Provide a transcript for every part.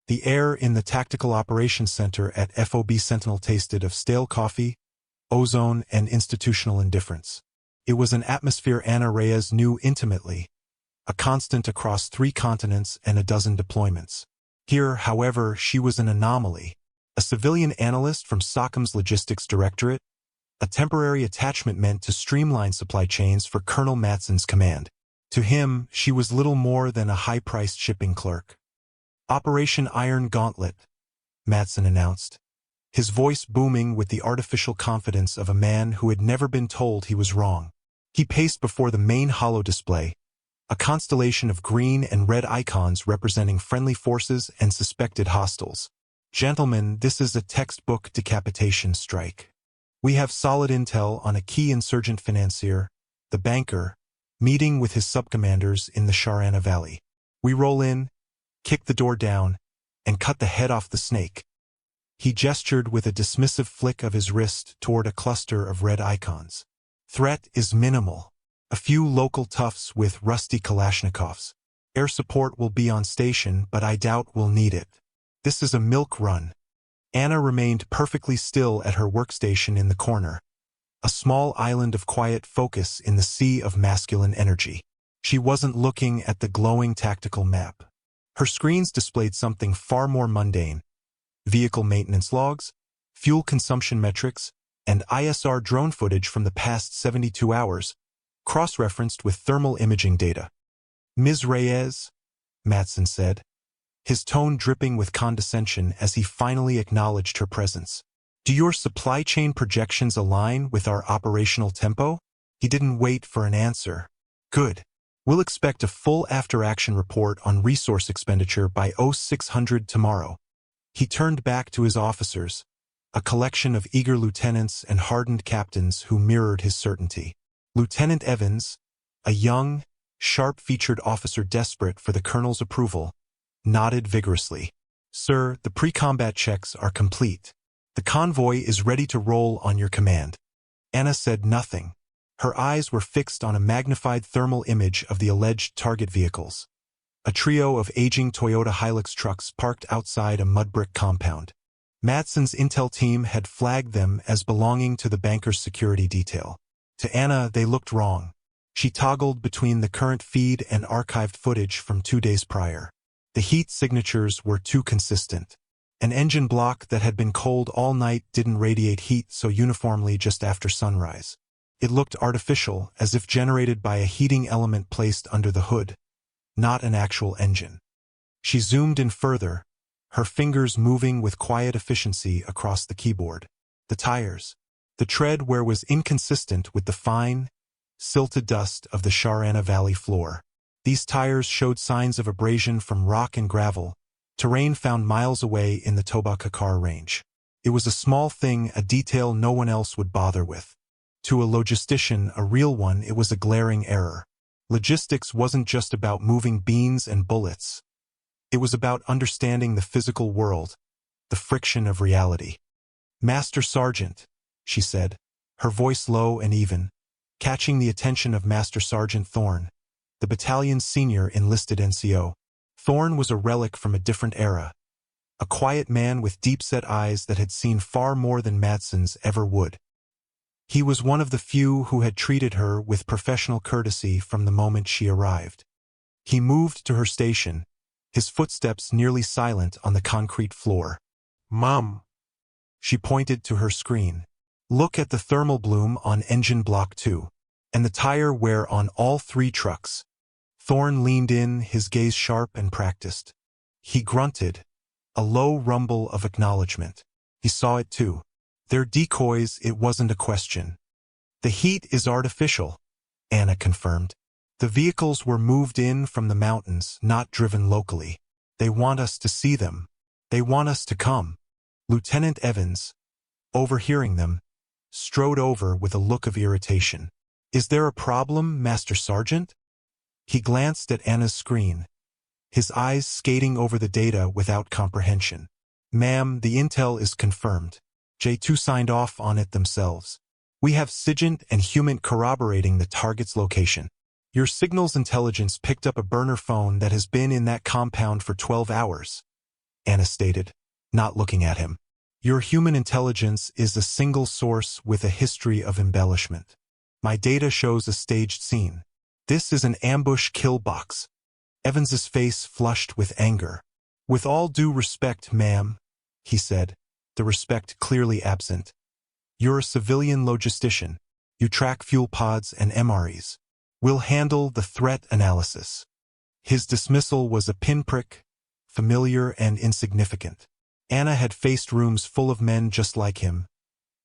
The air in the Tactical Operations Center at FOB Sentinel tasted of stale coffee, ozone, and institutional indifference. It was an atmosphere Ana Reyes knew intimately, a constant across 3 continents and a dozen deployments. Here, however, she was an anomaly. A civilian analyst from SOCOM's Logistics Directorate, a temporary attachment meant to streamline supply chains for Colonel Matson's command. To him, she was little more than a high-priced shipping clerk. "Operation Iron Gauntlet," Matson announced, his voice booming with the artificial confidence of a man who had never been told he was wrong. He paced before the main holo display, a constellation of green and red icons representing friendly forces and suspected hostiles. "Gentlemen, this is a textbook decapitation strike. We have solid intel on a key insurgent financier, the banker, meeting with his subcommanders in the Sharana Valley. We roll in, kick the door down, and cut the head off the snake." He gestured with a dismissive flick of his wrist toward a cluster of red icons. "Threat is minimal. A few local toughs with rusty Kalashnikovs. Air support will be on station, but I doubt we'll need it. This is a milk run." Ana remained perfectly still at her workstation in the corner, a small island of quiet focus in the sea of masculine energy. She wasn't looking at the glowing tactical map. Her screens displayed something far more mundane: vehicle maintenance logs, fuel consumption metrics, and ISR drone footage from the past 72 hours, cross-referenced with thermal imaging data. "Ms. Reyes," Matson said, his tone dripping with condescension as he finally acknowledged her presence. "Do your supply chain projections align with our operational tempo?" He didn't wait for an answer. "Good. We'll expect a full after-action report on resource expenditure by 0600 tomorrow." He turned back to his officers, a collection of eager lieutenants and hardened captains who mirrored his certainty. Lieutenant Evans, a young, sharp-featured officer desperate for the colonel's approval, nodded vigorously. "Sir, the pre-combat checks are complete. The convoy is ready to roll on your command." Ana said nothing. Her eyes were fixed on a magnified thermal image of the alleged target vehicles, a trio of aging Toyota Hilux trucks parked outside a mud-brick compound. Matson's intel team had flagged them as belonging to the banker's security detail. To Ana, they looked wrong. She toggled between the current feed and archived footage from 2 days prior. The heat signatures were too consistent. An engine block that had been cold all night didn't radiate heat so uniformly just after sunrise. It looked artificial, as if generated by a heating element placed under the hood, not an actual engine. She zoomed in further, her fingers moving with quiet efficiency across the keyboard. The tires. The tread wear was inconsistent with the fine, silted dust of the Sharana Valley floor. These tires showed signs of abrasion from rock and gravel, terrain found miles away in the Toba Kakar range. It was a small thing, a detail no one else would bother with. To a logistician, a real one, it was a glaring error. Logistics wasn't just about moving beans and bullets. It was about understanding the physical world, the friction of reality. "Master Sergeant," she said, her voice low and even, catching the attention of Master Sergeant Thorne, the battalion's senior enlisted NCO. Thorne was a relic from a different era, a quiet man with deep-set eyes that had seen far more than Matson's ever would. He was one of the few who had treated her with professional courtesy from the moment she arrived. He moved to her station, his footsteps nearly silent on the concrete floor. "Mom." She pointed to her screen. "Look at the thermal bloom on engine block 2, and the tire wear on all 3 trucks." Thorne leaned in, his gaze sharp and practiced. He grunted, a low rumble of acknowledgement. He saw it too. "They're decoys, it wasn't a question." "The heat is artificial," Ana confirmed. "The vehicles were moved in from the mountains, not driven locally. They want us to see them. They want us to come." Lieutenant Evans, overhearing them, strode over with a look of irritation. "Is there a problem, Master Sergeant?" He glanced at Anna's screen, his eyes skating over the data without comprehension. "Ma'am, the intel is confirmed. J2 signed off on it themselves. We have SIGINT and HUMINT corroborating the target's location. Your signals intelligence picked up a burner phone that has been in that compound for 12 hours. Anna stated, not looking at him. Your human intelligence is a single source with a history of embellishment. My data shows a staged scene. This is an ambush killbox. Evans's face flushed with anger. With all due respect, ma'am, he said, the respect clearly absent. You're a civilian logistician. You track fuel pods and MREs. We'll handle the threat analysis. His dismissal was a pinprick, familiar and insignificant. Anna had faced rooms full of men just like him,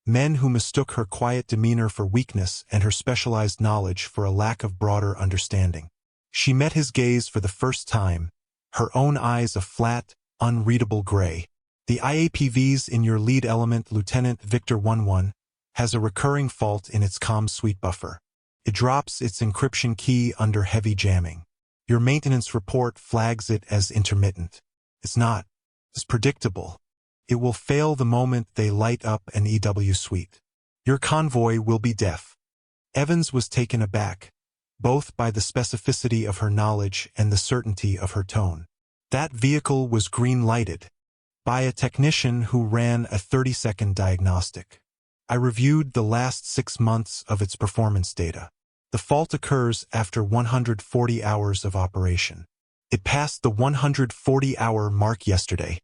men who mistook her quiet demeanor for weakness and her specialized knowledge for a lack of broader understanding. She met his gaze for the first time, her own eyes a flat, unreadable gray. The IAPVs in your lead element, Lieutenant Victor 11, has a recurring fault in its comm suite buffer. It drops its encryption key under heavy jamming. Your maintenance report flags it as intermittent. It's not. It's predictable. It will fail the moment they light up an EW suite. Your convoy will be deaf. Evans was taken aback, both by the specificity of her knowledge and the certainty of her tone. That vehicle was green-lighted by a technician who ran a 30-second diagnostic. I reviewed the last 6 months of its performance data. The fault occurs after 140 hours of operation. It passed the 140-hour mark yesterday.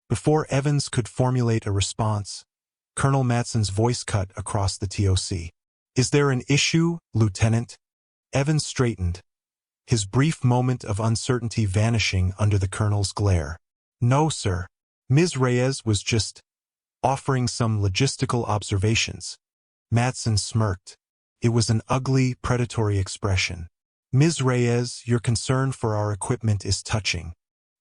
Before Evans could formulate a response, Colonel Matson's voice cut across the TOC. Is there an issue, Lieutenant? Evans straightened, his brief moment of uncertainty vanishing under the colonel's glare. No, sir. Ms. Reyes was just offering some logistical observations. Matson smirked. It was an ugly, predatory expression. Ms. Reyes, your concern for our equipment is touching.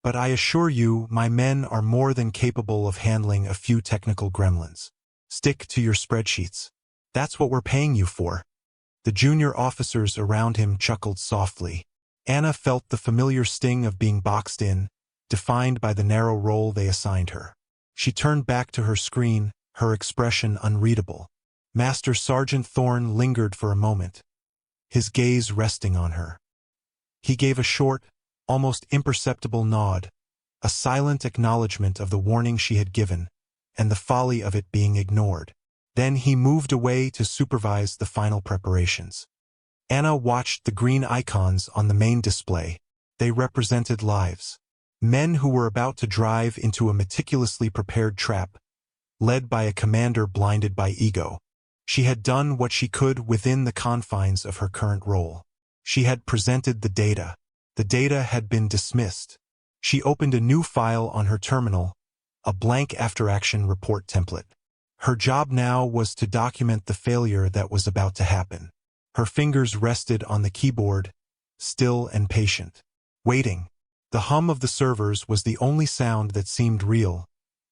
But I assure you, my men are more than capable of handling a few technical gremlins. Stick to your spreadsheets. That's what we're paying you for. The junior officers around him chuckled softly. Anna felt the familiar sting of being boxed in, defined by the narrow role they assigned her. She turned back to her screen, her expression unreadable. Master Sergeant Thorne lingered for a moment, his gaze resting on her. He gave a short, almost imperceptible nod, a silent acknowledgement of the warning she had given, and the folly of it being ignored. Then he moved away to supervise the final preparations. Anna watched the green icons on the main display. They represented lives. Men who were about to drive into a meticulously prepared trap, led by a commander blinded by ego. She had done what she could within the confines of her current role. She had presented the data. The data had been dismissed. She opened a new file on her terminal, a blank after-action report template. Her job now was to document the failure that was about to happen. Her fingers rested on the keyboard, still and patient. Waiting. The hum of the servers was the only sound that seemed real,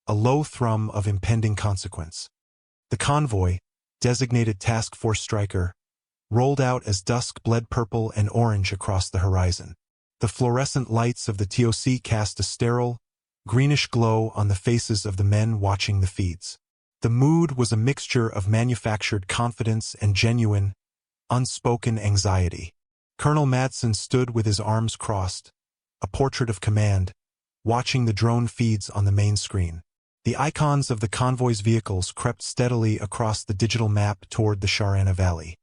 a low thrum of impending consequence. The convoy, designated Task Force Striker, rolled out as dusk bled purple and orange across the horizon. The fluorescent lights of the TOC cast a sterile, greenish glow on the faces of the men watching the feeds. The mood was a mixture of manufactured confidence and genuine, unspoken anxiety. Colonel Madsen stood with his arms crossed, a portrait of command, watching the drone feeds on the main screen. The icons of the convoy's vehicles crept steadily across the digital map toward the Sharana Valley.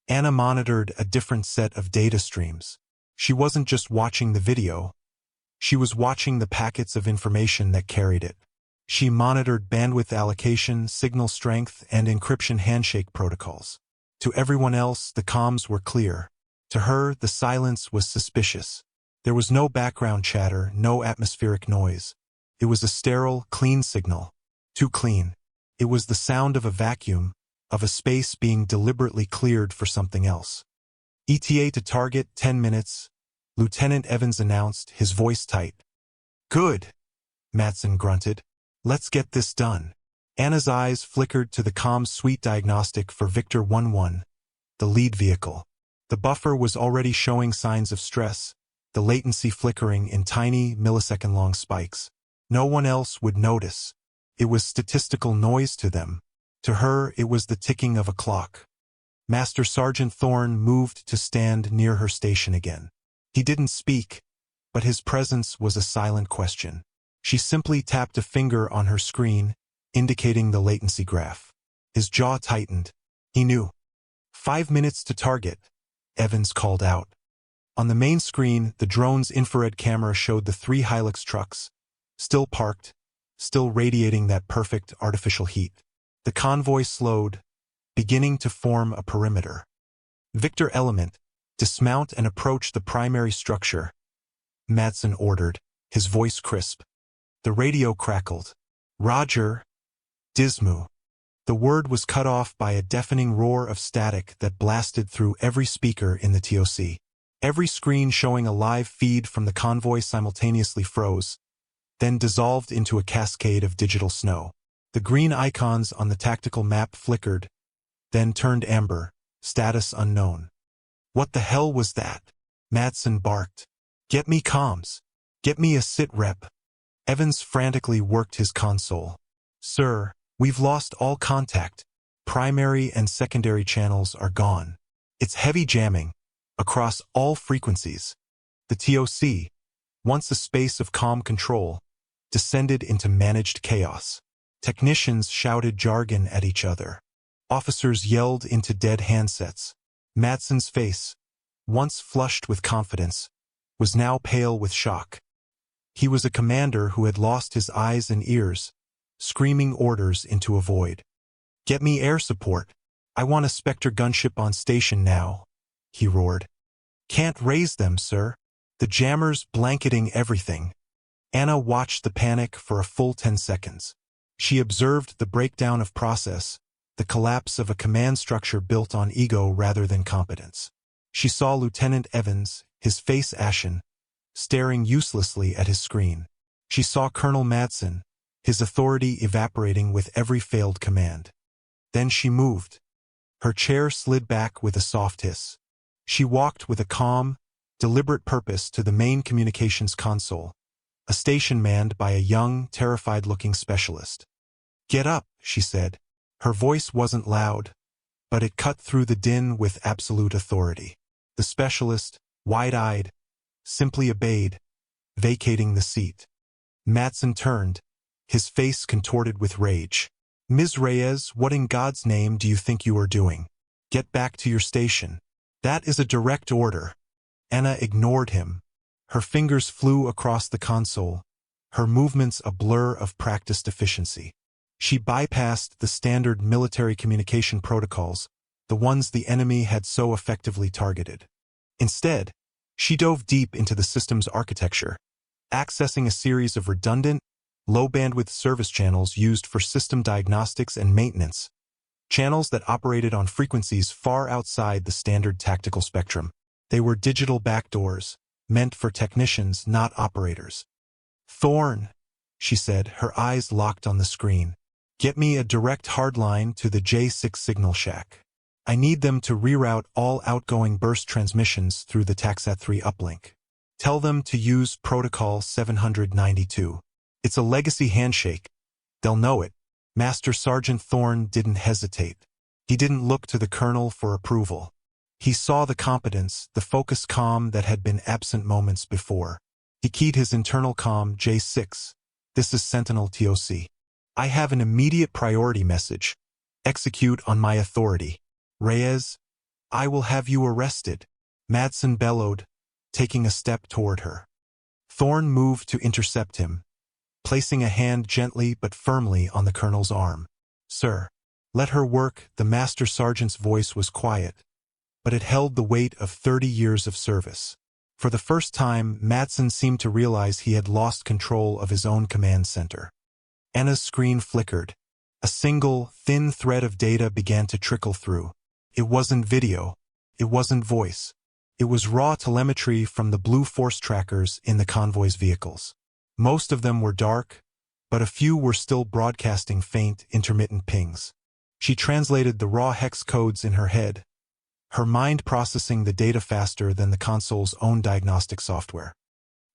Anna monitored a different set of data streams. She wasn't just watching the video. She was watching the packets of information that carried it. She monitored bandwidth allocation, signal strength, and encryption handshake protocols. To everyone else, the comms were clear. To her, the silence was suspicious. There was no background chatter, no atmospheric noise. It was a sterile, clean signal. Too clean. It was the sound of a vacuum, of a space being deliberately cleared for something else. ETA to target, 10 minutes, Lieutenant Evans announced, his voice tight. Good, Matson grunted. Let's get this done. Anna's eyes flickered to the comms suite diagnostic for Victor 11, the lead vehicle. The buffer was already showing signs of stress, the latency flickering in tiny, millisecond-long spikes. No one else would notice. It was statistical noise to them. To her, it was the ticking of a clock. Master Sergeant Thorne moved to stand near her station again. He didn't speak, but his presence was a silent question. She simply tapped a finger on her screen, indicating the latency graph. His jaw tightened. He knew. 5 minutes to target, Evans called out. On the main screen, the drone's infrared camera showed the 3 Hilux trucks, still parked, still radiating that perfect artificial heat. The convoy slowed, beginning to form a perimeter. Victor Element, dismount and approach the primary structure, Madsen ordered, his voice crisp. The radio crackled. Roger. Dismu. The word was cut off by a deafening roar of static that blasted through every speaker in the TOC. Every screen showing a live feed from the convoy simultaneously froze, then dissolved into a cascade of digital snow. The green icons on the tactical map flickered, then turned amber, status unknown. What the hell was that? Madsen barked. Get me comms. Get me a sit rep. Evans frantically worked his console. Sir, we've lost all contact. Primary and secondary channels are gone. It's heavy jamming, across all frequencies. The TOC, once a space of calm control, descended into managed chaos. Technicians shouted jargon at each other. Officers yelled into dead handsets. Madsen's face, once flushed with confidence, was now pale with shock. He was a commander who had lost his eyes and ears, screaming orders into a void. Get me air support. I want a Spectre gunship on station now, he roared. Can't raise them, sir. The jammer's blanketing everything. Anna watched the panic for a full 10 seconds. She observed the breakdown of process, the collapse of a command structure built on ego rather than competence. She saw Lieutenant Evans, his face ashen, staring uselessly at his screen. She saw Colonel Madsen, his authority evaporating with every failed command. Then she moved. Her chair slid back with a soft hiss. She walked with a calm, deliberate purpose to the main communications console, a station manned by a young, terrified-looking specialist. Get up, she said. Her voice wasn't loud, but it cut through the din with absolute authority. The specialist, wide-eyed, simply obeyed, vacating the seat. Madsen turned, his face contorted with rage. Ms. Reyes, what in God's name do you think you are doing? Get back to your station. That is a direct order. Anna ignored him. Her fingers flew across the console, her movements a blur of practiced efficiency. She bypassed the standard military communication protocols, the ones the enemy had so effectively targeted. Instead, she dove deep into the system's architecture, accessing a series of redundant, low-bandwidth service channels used for system diagnostics and maintenance, channels that operated on frequencies far outside the standard tactical spectrum. They were digital backdoors, meant for technicians, not operators. Thorn, she said, her eyes locked on the screen. Get me a direct hardline to the J6 signal shack. I need them to reroute all outgoing burst transmissions through the Taxat-3 uplink. Tell them to use Protocol 792. It's a legacy handshake. They'll know it. Master Sergeant Thorne didn't hesitate. He didn't look to the colonel for approval. He saw the competence, the focused calm that had been absent moments before. He keyed his internal comm, J6. This is Sentinel TOC. I have an immediate priority message. Execute on my authority. Reyes, I will have you arrested. Madsen bellowed, taking a step toward her. Thorne moved to intercept him, placing a hand gently but firmly on the colonel's arm. Sir, let her work. The master sergeant's voice was quiet, but it held the weight of 30 years of service. For the first time, Madsen seemed to realize he had lost control of his own command center. Anna's screen flickered. A single, thin thread of data began to trickle through. It wasn't video. It wasn't voice. It was raw telemetry from the blue force trackers in the convoy's vehicles. Most of them were dark, but a few were still broadcasting faint, intermittent pings. She translated the raw hex codes in her head, her mind processing the data faster than the console's own diagnostic software.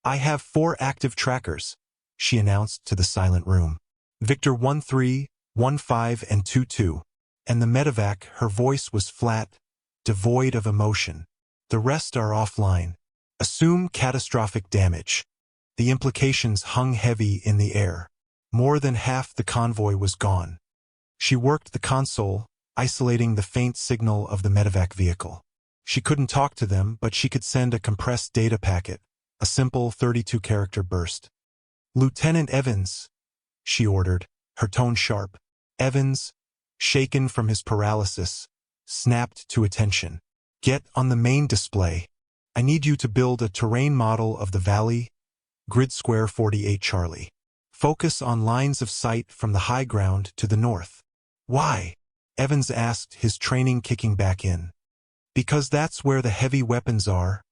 I have 4 active trackers, she announced to the silent room. Victor 13, 15, and 22. And the medevac, her voice was flat, devoid of emotion. The rest are offline. Assume catastrophic damage. The implications hung heavy in the air. More than half the convoy was gone. She worked the console, isolating the faint signal of the medevac vehicle. She couldn't talk to them, but she could send a compressed data packet, a simple 32-character burst. "Lieutenant Evans," she ordered, her tone sharp. Evans, shaken from his paralysis, snapped to attention. "Get on the main display. I need you to build a terrain model of the valley, grid square 48 Charlie. Focus on lines of sight from the high ground to the north." "Why?" Evans asked, his training kicking back in. "Because that's where the heavy weapons are,"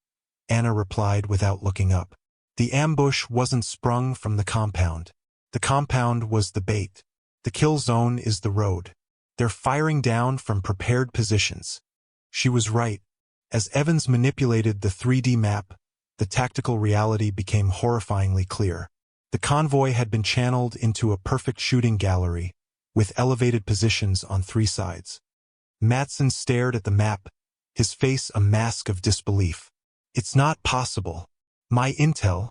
Anna replied without looking up. The ambush wasn't sprung from the compound. The compound was the bait. The kill zone is the road. They're firing down from prepared positions. She was right. As Evans manipulated the 3D map, the tactical reality became horrifyingly clear. The convoy had been channeled into a perfect shooting gallery, with elevated positions on 3 sides. Matson stared at the map, his face a mask of disbelief. "It's not possible. My intel—"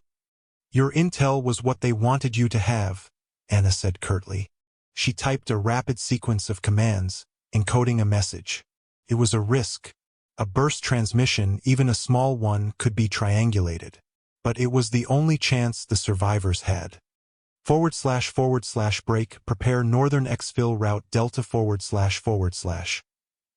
"Your intel was what they wanted you to have," Anna said curtly. She typed a rapid sequence of commands, encoding a message. It was a risk. A burst transmission, even a small one, could be triangulated. But it was the only chance the survivors had. // break, prepare northern exfil route delta //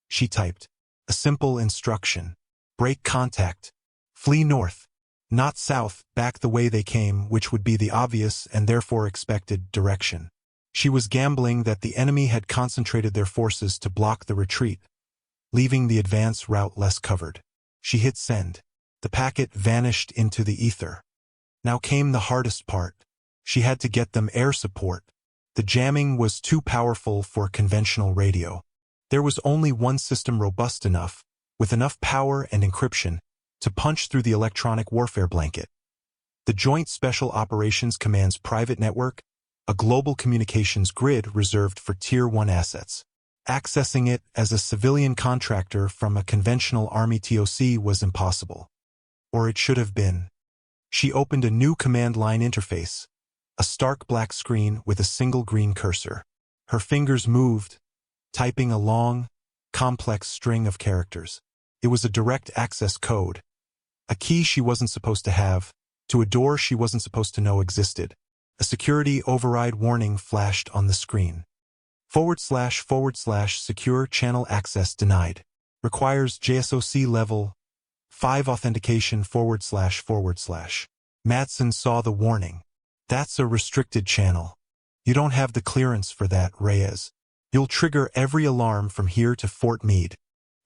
She typed. A simple instruction. Break contact. Flee north. Not south, back the way they came, which would be the obvious and therefore expected direction. She was gambling that the enemy had concentrated their forces to block the retreat, leaving the advance route less covered. She hit send. The packet vanished into the ether. Now came the hardest part. She had to get them air support. The jamming was too powerful for conventional radio. There was only one system robust enough, with enough power and encryption, to punch through the electronic warfare blanket. The Joint Special Operations Command's private network, a global communications grid reserved for Tier 1 assets. Accessing it as a civilian contractor from a conventional Army TOC was impossible. Or it should have been. She opened a new command line interface, a stark black screen with a single green cursor. Her fingers moved, typing a long, complex string of characters. It was a direct access code, a key she wasn't supposed to have, to a door she wasn't supposed to know existed. A security override warning flashed on the screen. // secure channel access denied. Requires JSOC level 5 authentication // Matson saw the warning. That's a restricted channel. You don't have the clearance for that, Reyes. You'll trigger every alarm from here to Fort Meade.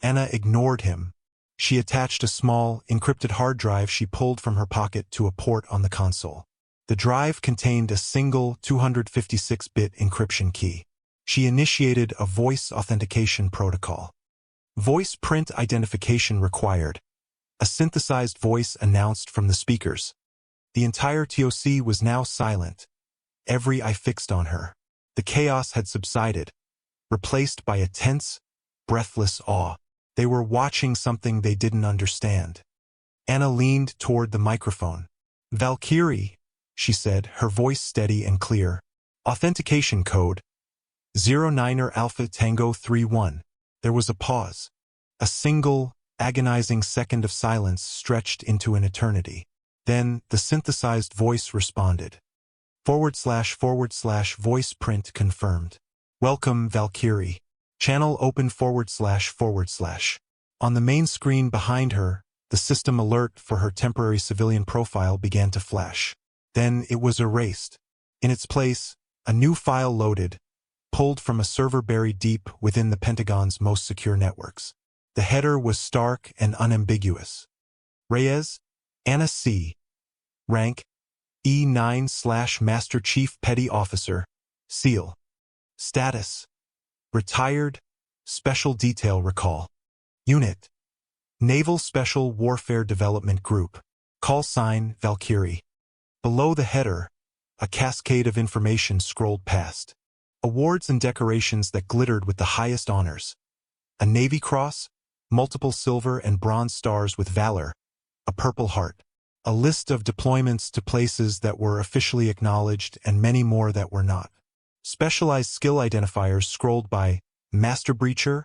Anna ignored him. She attached a small, encrypted hard drive she pulled from her pocket to a port on the console. The drive contained a single 256-bit encryption key. She initiated a voice authentication protocol. Voice print identification required. A synthesized voice announced from the speakers. The entire TOC was now silent. Every eye fixed on her. The chaos had subsided, replaced by a tense, breathless awe. They were watching something they didn't understand. Anna leaned toward the microphone. "Valkyrie," she said, her voice steady and clear. "Authentication code 09er Alpha Tango 31. There was a pause. A single, agonizing second of silence stretched into an eternity. Then the synthesized voice responded. // voice print confirmed. "Welcome, Valkyrie. Channel open // On the main screen behind her, the system alert for her temporary civilian profile began to flash. Then it was erased. In its place, a new file loaded, pulled from a server buried deep within the Pentagon's most secure networks. The header was stark and unambiguous. Reyes, Anna C. Rank, E9/Master Chief Petty Officer, SEAL. Status, Retired, Special Detail Recall. Unit, Naval Special Warfare Development Group. Call sign, Valkyrie. Below the header, a cascade of information scrolled past. Awards and decorations that glittered with the highest honors. A Navy Cross, multiple silver and bronze stars with valor, a Purple Heart. A list of deployments to places that were officially acknowledged and many more that were not. Specialized skill identifiers scrolled by Master Breacher,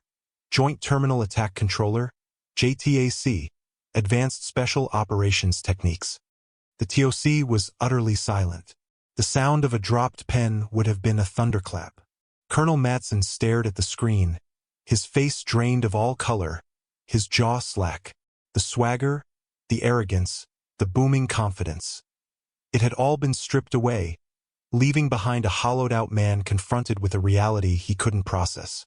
Joint Terminal Attack Controller, JTAC, Advanced Special Operations Techniques. The TOC was utterly silent. The sound of a dropped pen would have been a thunderclap. Colonel Madsen stared at the screen, his face drained of all color, his jaw slack. The swagger, the arrogance, the booming confidence. It had all been stripped away, leaving behind a hollowed-out man confronted with a reality he couldn't process.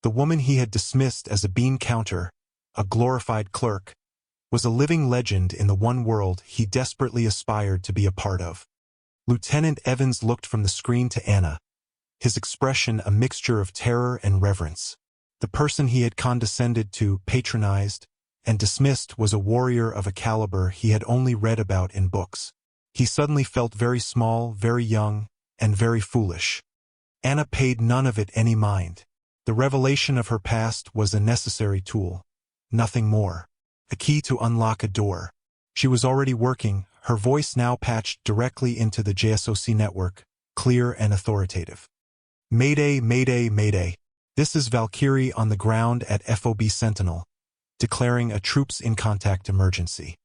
The woman he had dismissed as a bean counter, a glorified clerk, was a living legend in the one world he desperately aspired to be a part of. Lieutenant Evans looked from the screen to Anna, his expression a mixture of terror and reverence. The person he had condescended to, patronized, and dismissed was a warrior of a caliber he had only read about in books. He suddenly felt very small, very young, and very foolish. Anna paid none of it any mind. The revelation of her past was a necessary tool, nothing more. A key to unlock a door. She was already working, her voice now patched directly into the JSOC network, clear and authoritative. Mayday, mayday, mayday. This is Valkyrie on the ground at FOB Sentinel, declaring a troops in contact emergency.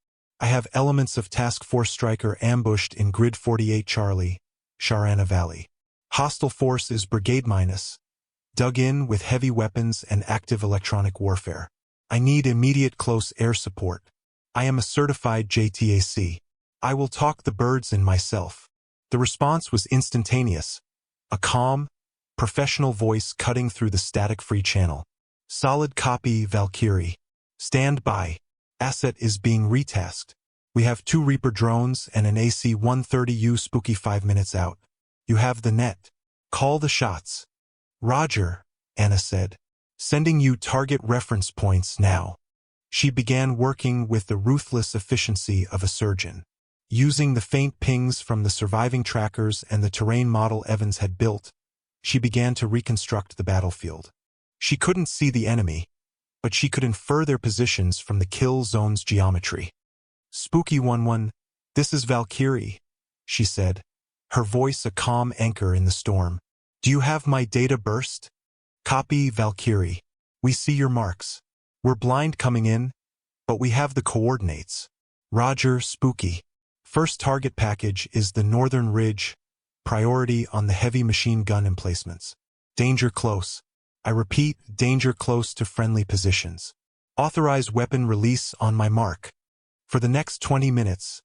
I have elements of Task Force Striker ambushed in Grid 48 Charlie, Sharana Valley. Hostile force is Brigade Minus, dug in with heavy weapons and active electronic warfare. I need immediate close air support. I am a certified JTAC. I will talk the birds in myself. The response was instantaneous, a calm, professional voice cutting through the static-free channel. Solid copy, Valkyrie. Stand by. Asset is being retasked. We have 2 Reaper drones and an AC-130U Spooky 5 minutes out. You have the net. Call the shots. Roger, Anna said. Sending you target reference points now. She began working with the ruthless efficiency of a surgeon. Using the faint pings from the surviving trackers and the terrain model Evans had built, she began to reconstruct the battlefield. She couldn't see the enemy, but she could infer their positions from the kill zone's geometry. Spooky 1-1, this is Valkyrie, she said, her voice a calm anchor in the storm. Do you have my data burst? Copy, Valkyrie. We see your marks. We're blind coming in, but we have the coordinates. Roger, Spooky. First target package is the Northern Ridge, priority on the heavy machine gun emplacements. Danger close. I repeat, danger close to friendly positions. Authorize weapon release on my mark. For the next 20 minutes,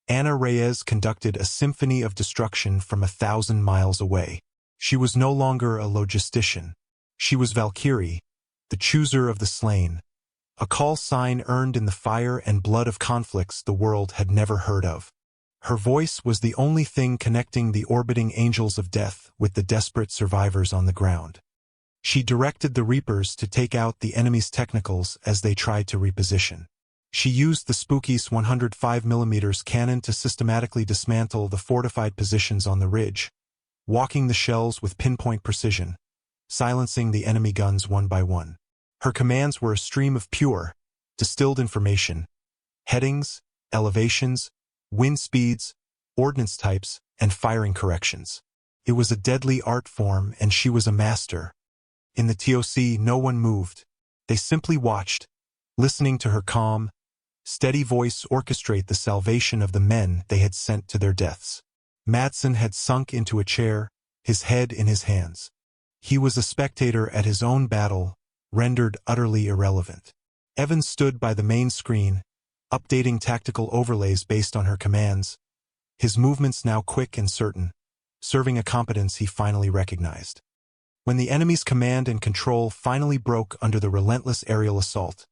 Anna Reyes conducted a symphony of destruction from 1,000 miles away. She was no longer a logistician. She was Valkyrie, the chooser of the slain, a call sign earned in the fire and blood of conflicts the world had never heard of. Her voice was the only thing connecting the orbiting angels of death with the desperate survivors on the ground. She directed the Reapers to take out the enemy's technicals as they tried to reposition. She used the Spooky's 105mm cannon to systematically dismantle the fortified positions on the ridge, walking the shells with pinpoint precision, silencing the enemy guns one by one. Her commands were a stream of pure, distilled information, headings, elevations, wind speeds, ordnance types, and firing corrections. It was a deadly art form, and she was a master. In the TOC, no one moved. They simply watched, listening to her calm, steady voice orchestrate the salvation of the men they had sent to their deaths. Madsen had sunk into a chair, his head in his hands. He was a spectator at his own battle, rendered utterly irrelevant. Evans stood by the main screen, updating tactical overlays based on her commands, his movements now quick and certain, serving a competence he finally recognized. When the enemy's command and control finally broke under the relentless aerial assault,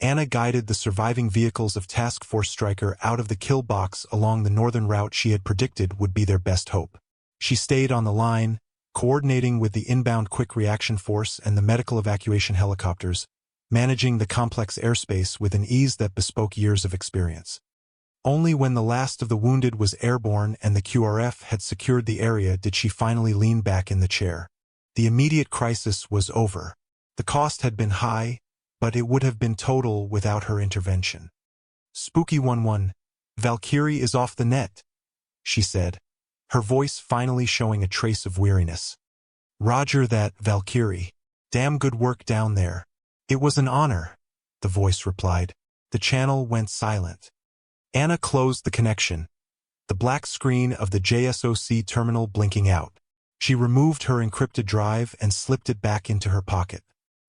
Anna guided the surviving vehicles of Task Force Striker out of the kill box along the northern route she had predicted would be their best hope. She stayed on the line, coordinating with the inbound quick reaction force and the medical evacuation helicopters, managing the complex airspace with an ease that bespoke years of experience. Only when the last of the wounded was airborne and the QRF had secured the area did she finally lean back in the chair. The immediate crisis was over. The cost had been high, but it would have been total without her intervention. Spooky 1-1, Valkyrie is off the net, she said, her voice finally showing a trace of weariness. Roger that, Valkyrie. Damn good work down there. It was an honor, the voice replied. The channel went silent. Anna closed the connection, the black screen of the JSOC terminal blinking out. She removed her encrypted drive and slipped it back into her pocket.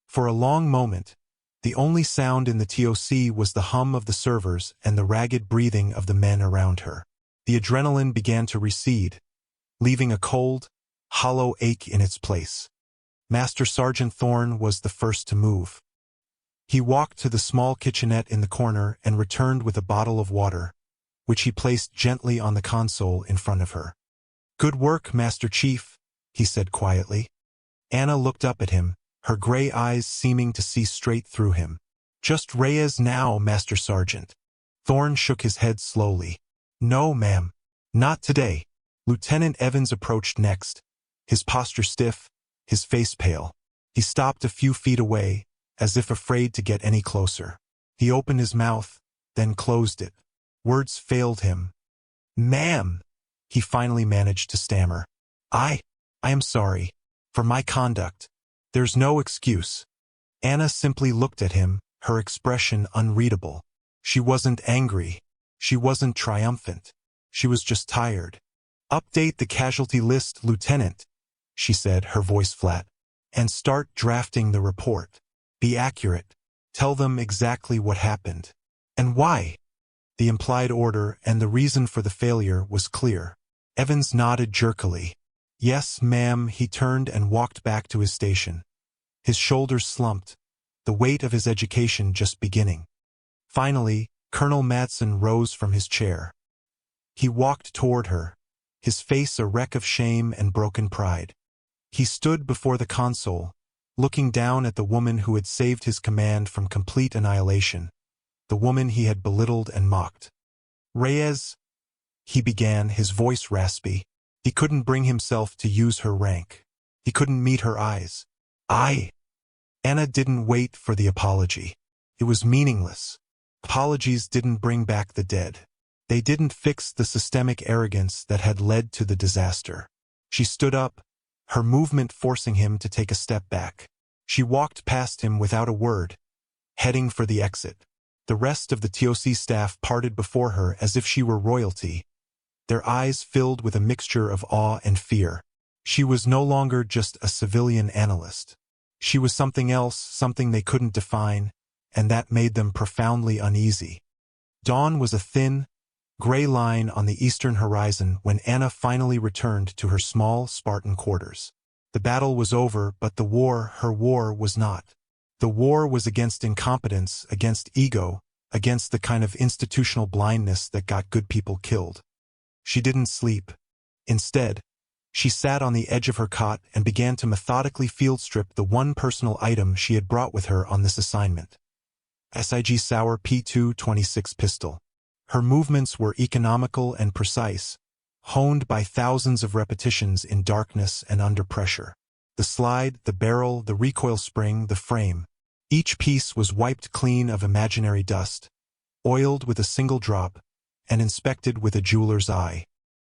For a long moment, the only sound in the TOC was the hum of the servers and the ragged breathing of the men around her. The adrenaline began to recede, leaving a cold, hollow ache in its place. Master Sergeant Thorne was the first to move. He walked to the small kitchenette in the corner and returned with a bottle of water, which he placed gently on the console in front of her. "Good work, Master Chief," he said quietly. Anna looked up at him, her gray eyes seeming to see straight through him. "Just Reyes now, Master Sergeant." Thorne shook his head slowly. "No, ma'am. Not today." Lieutenant Evans approached next, his posture stiff, his face pale. He stopped a few feet away, as if afraid to get any closer. He opened his mouth, then closed it. Words failed him. "Ma'am," he finally managed to stammer. I am sorry. For my conduct. There's no excuse." Anna simply looked at him, her expression unreadable. She wasn't angry. She wasn't triumphant. She was just tired. "Update the casualty list, Lieutenant," she said, her voice flat. "And start drafting the report. Be accurate. Tell them exactly what happened. And why." The implied order and the reason for the failure was clear. Evans nodded jerkily. "Yes, ma'am." He turned and walked back to his station. His shoulders slumped, the weight of his education just beginning. Finally, Colonel Madsen rose from his chair. He walked toward her, his face a wreck of shame and broken pride. He stood before the console, looking down at the woman who had saved his command from complete annihilation, the woman he had belittled and mocked. "Reyes," he began, his voice raspy. He couldn't bring himself to use her rank. He couldn't meet her eyes. Anna didn't wait for the apology. It was meaningless. Apologies didn't bring back the dead. They didn't fix the systemic arrogance that had led to the disaster. She stood up, her movement forcing him to take a step back. She walked past him without a word, heading for the exit. The rest of the TOC staff parted before her as if she were royalty, their eyes filled with a mixture of awe and fear. She was no longer just a civilian analyst. She was something else, something they couldn't define, and that made them profoundly uneasy. Dawn was a thin, gray line on the eastern horizon when Anna finally returned to her small Spartan quarters. The battle was over, but her war was not. The war was against incompetence, against ego, against the kind of institutional blindness that got good people killed. She didn't sleep. Instead, she sat on the edge of her cot and began to methodically field strip the one personal item she had brought with her on this assignment. SIG Sauer P226 pistol. Her movements were economical and precise, honed by thousands of repetitions in darkness and under pressure. The slide, the barrel, the recoil spring, the frame. Each piece was wiped clean of imaginary dust, oiled with a single drop, and inspected with a jeweler's eye.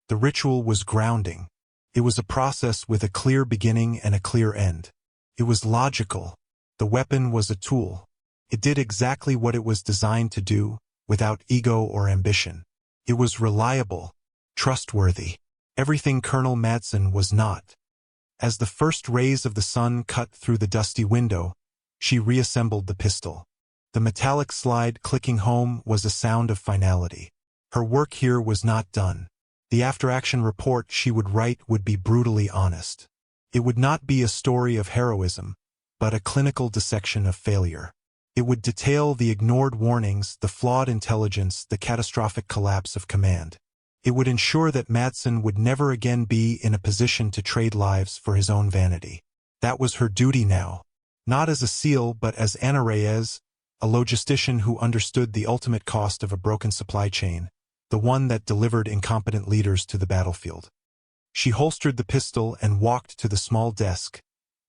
The ritual was grounding. It was a process with a clear beginning and a clear end. It was logical. The weapon was a tool. It did exactly what it was designed to do, without ego or ambition. It was reliable, trustworthy. Everything Colonel Madsen was not. As the first rays of the sun cut through the dusty window, she reassembled the pistol. The metallic slide clicking home was a sound of finality. Her work here was not done. The after-action report she would write would be brutally honest. It would not be a story of heroism, but a clinical dissection of failure. It would detail the ignored warnings, the flawed intelligence, the catastrophic collapse of command. It would ensure that Madsen would never again be in a position to trade lives for his own vanity. That was her duty now. Not as a SEAL, but as Anna Reyes, a logistician who understood the ultimate cost of a broken supply chain, the one that delivered incompetent leaders to the battlefield. She holstered the pistol and walked to the small desk,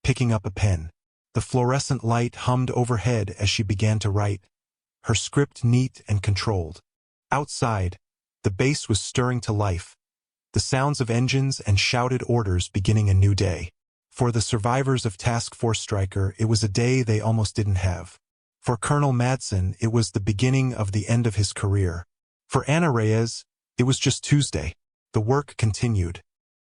picking up a pen. The fluorescent light hummed overhead as she began to write, her script neat and controlled. Outside, The base was stirring to life, the sounds of engines and shouted orders beginning a new day. For the survivors of Task Force Stryker, it was a day they almost didn't have. For Colonel Madsen, it was the beginning of the end of his career. For Ana Reyes, it was just Tuesday. The work continued.